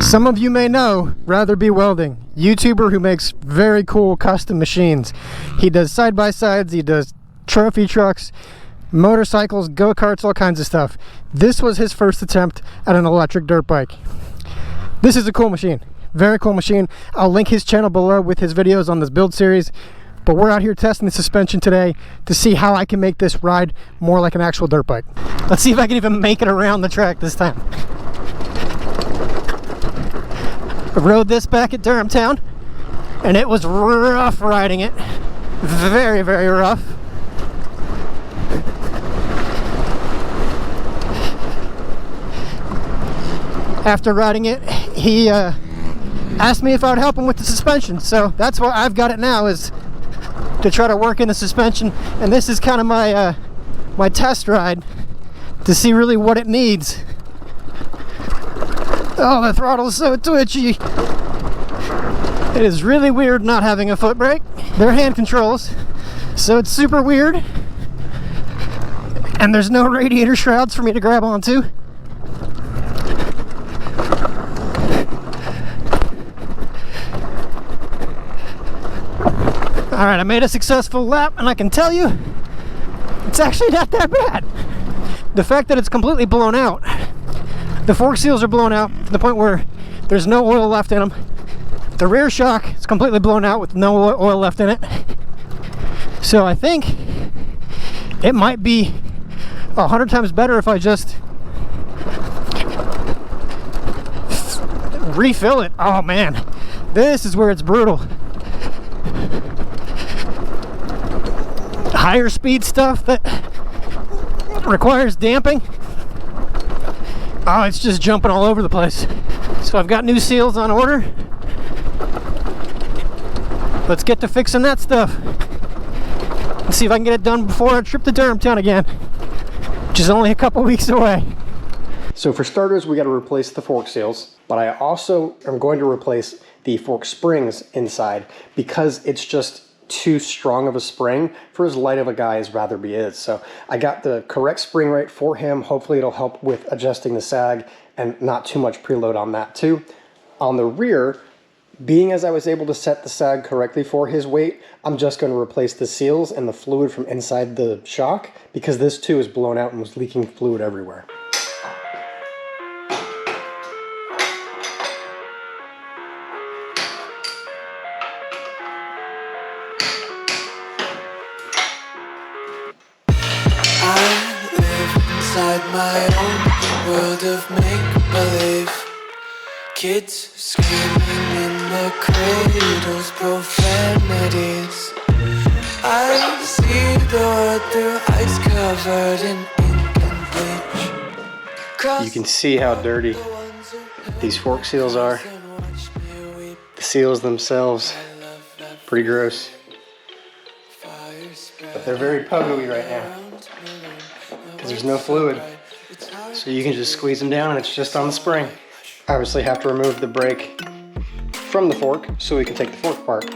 Some of you may know Ratherby Welding, YouTuber who makes very cool custom machines. He does side-by-sides, he does trophy trucks, motorcycles, go-karts, all kinds of stuff. This was his first attempt at an electric dirt bike. This is a cool machine, very cool machine. I'll link his channel below with his videos on this build series. But we're out here testing the suspension today to see how I can make this ride more like an actual dirt bike. Let's see if I can even make it around the track this time. I rode this back at Durhamtown, and it was rough riding it. Very, very rough. After riding it, he asked me if I would help him with the suspension. So that's why I've got it now, is to try to work in the suspension. And this is kind of my my test ride to see really what it needs. Oh, the throttle is so twitchy. It is really weird not having a foot brake. They're hand controls, so it's super weird. And there's no radiator shrouds for me to grab onto. Alright, I made a successful lap, and I can tell you, it's actually not that bad. The fact that it's completely blown out, the fork seals are blown out to the point where there's no oil left in them. The rear shock is completely blown out with no oil left in it. So I think it might be 100 times better if I just refill it. Oh man, this is where it's brutal. Higher speed stuff that requires damping, oh, it's just jumping all over the place. So I've got new seals on order. Let's get to fixing that stuff. Let's see if I can get it done before our trip to Durhamtown again, which is only a couple weeks away. So for starters, we got to replace the fork seals, but I also am going to replace the fork springs inside because it's just too strong of a spring for as light of a guy as Ratherby is. So I got the correct spring rate for him. Hopefully it'll help with adjusting the sag and not too much preload on that too. On the rear, being as I was able to set the sag correctly for his weight, I'm just going to replace the seals and the fluid from inside the shock because this too is blown out and was leaking fluid everywhere. My own world of make-believe. Kids screaming in the cradles, profanities. I see the world through ice covered in ink and bleach. You can see how dirty these fork seals are. The seals themselves, pretty gross. But they're very pogoey right now because there's no fluid. So you can just squeeze them down and it's just on the spring. Obviously have to remove the brake from the fork so we can take the fork apart.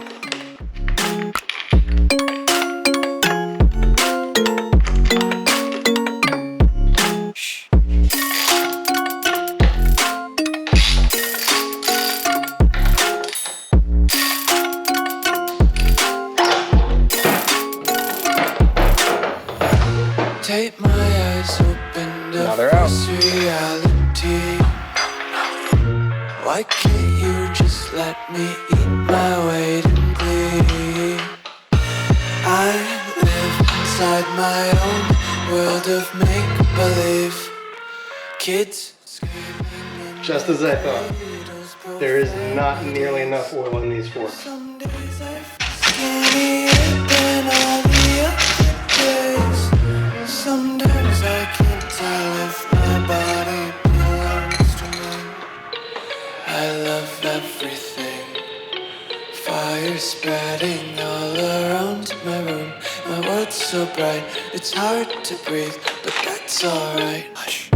Take my eyes open Now they're out. reality. Why can't you just let me eat my weight in glee? I live inside my own world of make-believe. Kids screaming. Just as I thought, there is not nearly enough oil in these forks. Some days I feel skinnier than all the other days. Sometimes I can't tell if my body belongs to me. I love everything. Fire spreading all around my room. My world's so bright, it's hard to breathe, but that's alright. Hush.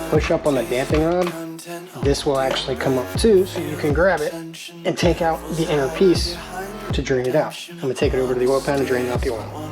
push up on the damping rod, this will actually come up too, so you can grab it and take out the inner piece to drain it out. I'm gonna take it over to the oil pan and drain out the oil.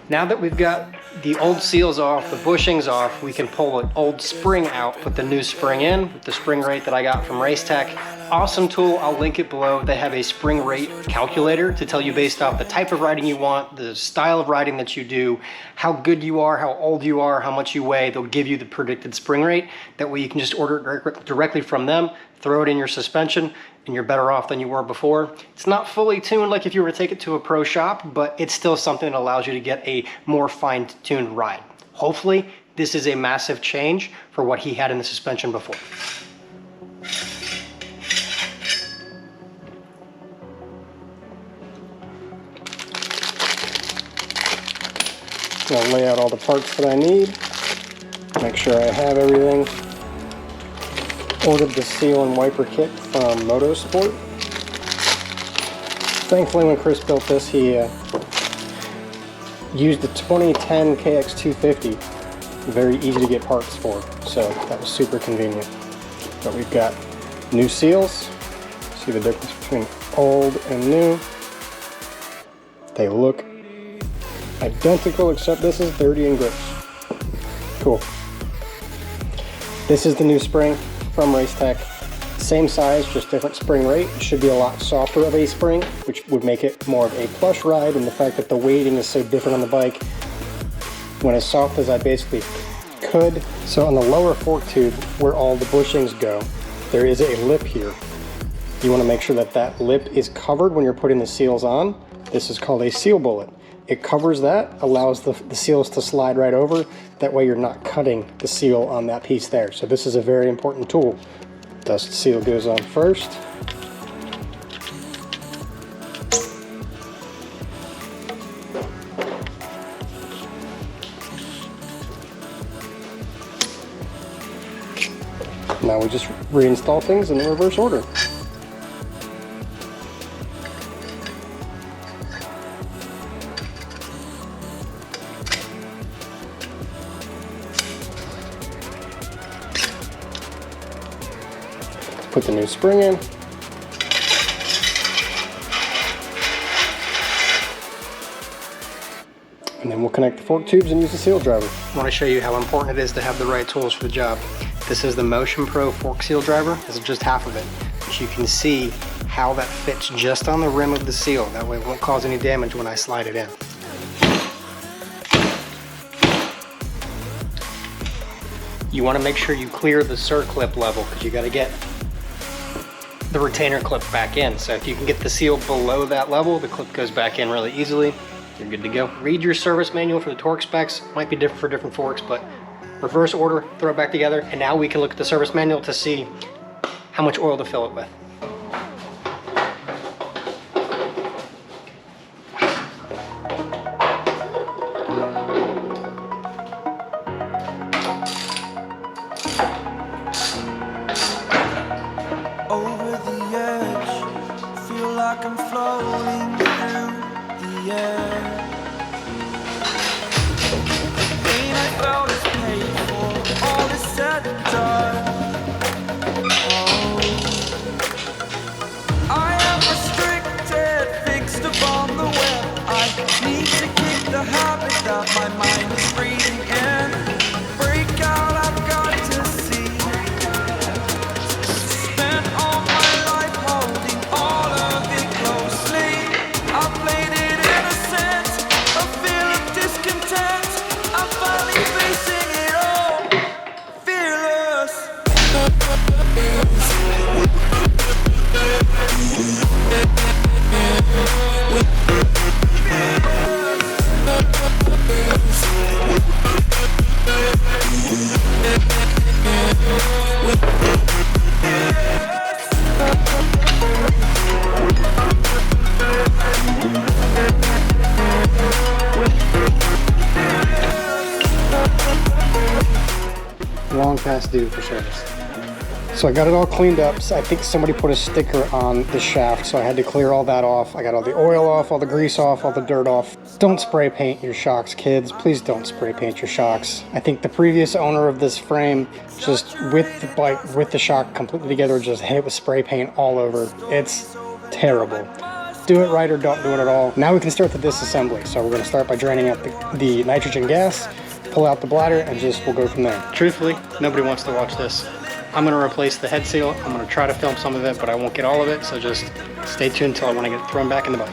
Now that we've got the old seals off, the bushings off, we can pull an old spring out, put the new spring in with the spring rate that I got from Racetech. Awesome tool, I'll link it below. They have a spring rate calculator to tell you based off the type of riding you want, the style of riding that you do, how good you are, how old you are, how much you weigh. They'll give you the predicted spring rate. That way you can just order it directly from them, throw it in your suspension, and you're better off than you were before. It's not fully tuned like if you were to take it to a pro shop, but it's still something that allows you to get a more fine-tuned ride. Hopefully, this is a massive change for what he had in the suspension before. I'll lay out all the parts that I need, make sure I have everything. Ordered the seal and wiper kit from Motorsport. Thankfully, when Chris built this, he used the 2010 KX250. Very easy to get parts for, so that was super convenient. But we've got new seals. See the difference between old and new. They look identical, except this is dirty and gross. Cool. This is the new spring from Racetech. Same size, just different spring rate. It should be a lot softer of a spring, which would make it more of a plush ride, and the fact that the weighting is so different on the bike went as soft as I basically could. So on the lower fork tube, where all the bushings go, there is a lip here. You want to make sure that that lip is covered when you're putting the seals on. This is called a seal bullet. It covers that, allows the seals to slide right over. That way you're not cutting the seal on that piece there. So this is a very important tool. Dust seal goes on first. Now we just reinstall things in the reverse order. Put the new spring in. And then we'll connect the fork tubes and use the seal driver. I want to show you how important it is to have the right tools for the job. This is the Motion Pro fork seal driver. This is just half of it. But you can see how that fits just on the rim of the seal. That way it won't cause any damage when I slide it in. You want to make sure you clear the circlip level, because you got to get the retainer clip back in. So if you can get the seal below that level, the clip goes back in really easily. You're good to go. Read your service manual for the torque specs. Might be different for different forks, but reverse order, throw it back together, and now we can look at the service manual to see how much oil to fill it with. I'm floating through the air. The pain I felt is paid for, all is said and done. Oh, Long past due for service. So I got it all cleaned up. So I think somebody put a sticker on the shaft, so I had to clear all that off. I got all the oil off, all the grease off, all the dirt off. Don't spray paint your shocks, kids. Please don't spray paint your shocks. I think the previous owner of this frame, just with the bike, with the shock completely together, just hit it with spray paint all over. It's terrible. Do it right or don't do it at all. Now we can start the disassembly. So we're gonna start by draining out the nitrogen gas, pull out the bladder, and we'll go from there. Truthfully, nobody wants to watch this. I'm gonna replace the head seal. I'm gonna try to film some of it, but I won't get all of it, so just stay tuned until I wanna get it thrown back in the bike.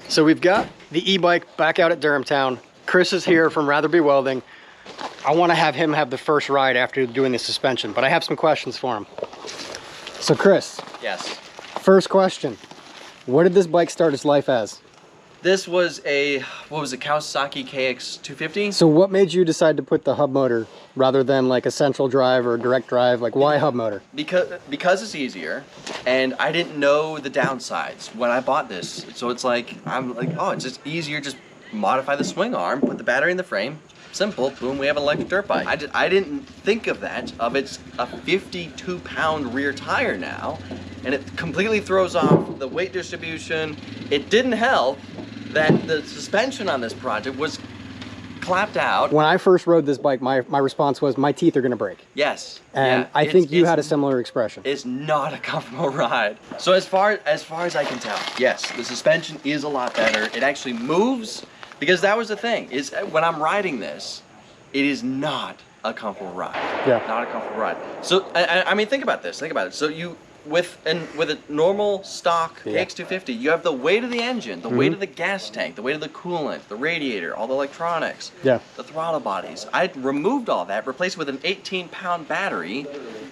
So we've got the e-bike back out at Durhamtown. Chris is here from Welding. I want to have him have the first ride after doing the suspension, but I have some questions for him. So Chris. Yes. First question. What did this bike start its life as? This was a, what was it, Kawasaki KX250? So what made you decide to put the hub motor rather than like a central drive or direct drive? Like why hub motor? Because it's easier, and I didn't know the downsides when I bought this. So it's like, I'm like, oh, it's just easier, just modify the swing arm, put the battery in the frame, simple, boom, we have an electric dirt bike. I didn't think of that, it's a 52-pound rear tire now, and it completely throws off the weight distribution. It didn't help that the suspension on this project was clapped out. When I first rode this bike, my response was, my teeth are gonna break. Yes. And yeah, I think you had a similar expression. It's not a comfortable ride. So as far as I can tell, yes, the suspension is a lot better. It actually moves, because that was the thing, is when I'm riding this, it is not a comfortable ride. Yeah. Not a comfortable ride. So, I mean, think about this, So you, with a normal stock KX250, you have the weight of the engine, the weight of the gas tank, the weight of the coolant, the radiator, all the electronics, the throttle bodies. I removed all that, replaced it with an 18-pound battery,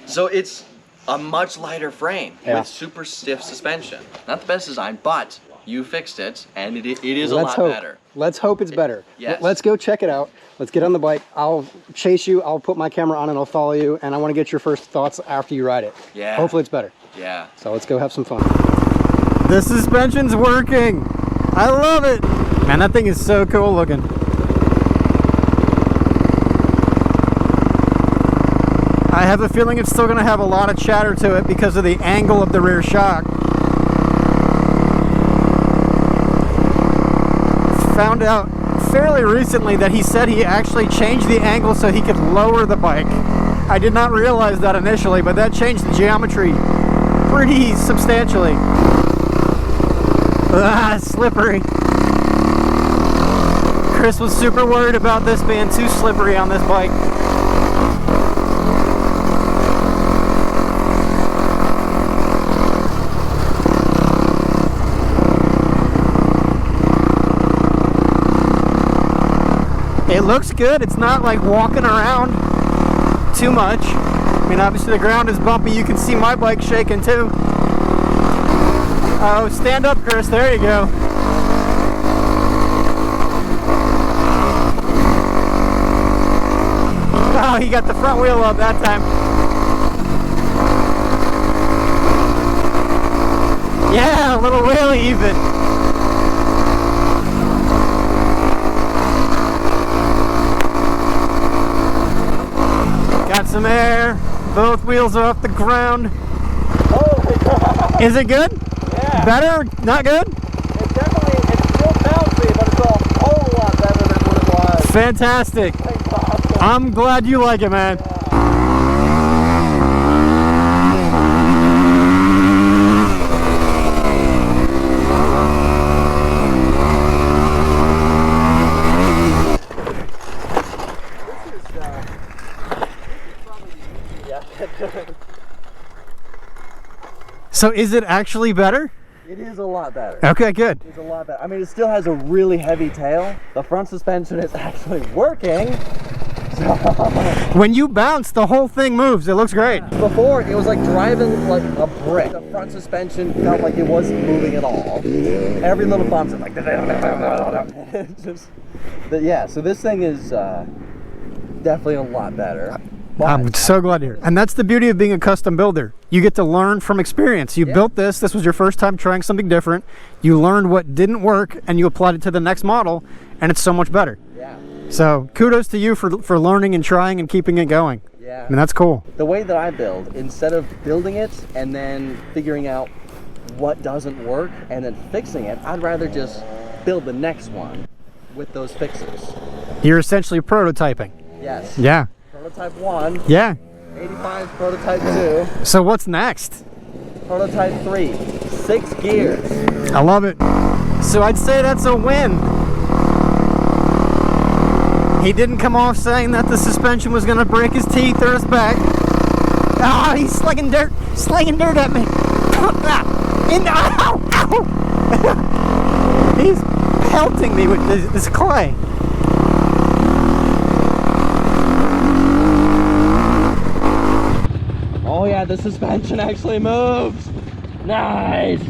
so it's a much lighter frame with super stiff suspension. Not the best design, but you fixed it, and it is a lot better. Let's hope it's better. Yes. Let's go check it out. Let's get on the bike. I'll chase you. I'll put my camera on and I'll follow you. And I want to get your first thoughts after you ride it. Yeah. Hopefully it's better. Yeah. So let's go have some fun. The suspension's working. I love it. Man, that thing is so cool looking. I have a feeling it's still going to have a lot of chatter to it because of the angle of the rear shock. Found out fairly recently that he said he actually changed the angle so he could lower the bike. I did not realize that initially, but that changed the geometry pretty substantially. Ah, slippery. Chris was super worried about this being too slippery on this bike. It looks good. It's not like walking around too much. I mean, obviously the ground is bumpy. You can see my bike shaking too. Oh, stand up, Chris. There you go. Oh, he got the front wheel up that time. Yeah, a little wheelie even. Got some air, both wheels are off the ground. Holy crap! Is it good? Yeah. Better? Not good? It's still bouncy, but it's a whole lot better than what it was. Fantastic. Awesome. I'm glad you like it, man. So is it actually better? Yeah, It is a lot better. Okay, good. It's a lot better. I mean, it still has a really heavy tail. The front suspension is actually working. So When you bounce, the whole thing moves. It looks great. before, it was like driving like a brick. The front suspension felt like it wasn't moving at all. Every little bump's like just, but yeah, so this thing is definitely a lot better. I'm But so glad to hear. And that's the beauty of being a custom builder. You get to learn from experience. You built this was your first time trying something different. You learned what didn't work and you applied it to the next model, and it's so much better. yeah, So kudos to you for learning and trying and keeping it going. yeah. I mean, that's cool. The way that I build, instead of building it and then figuring out what doesn't work and then fixing it, I'd rather just build the next one with those fixes. You're essentially prototyping. Yes. Yeah. Prototype 1, Yeah. 85 prototype 2, So what's next? prototype 3, 6 gears. I love it. So I'd say that's a win. He didn't come off saying that the suspension was going to break his teeth or his back. Ah, he's slinging dirt at me. Ow, ow. He's pelting me with this clay. Oh yeah, the suspension actually moves. Nice.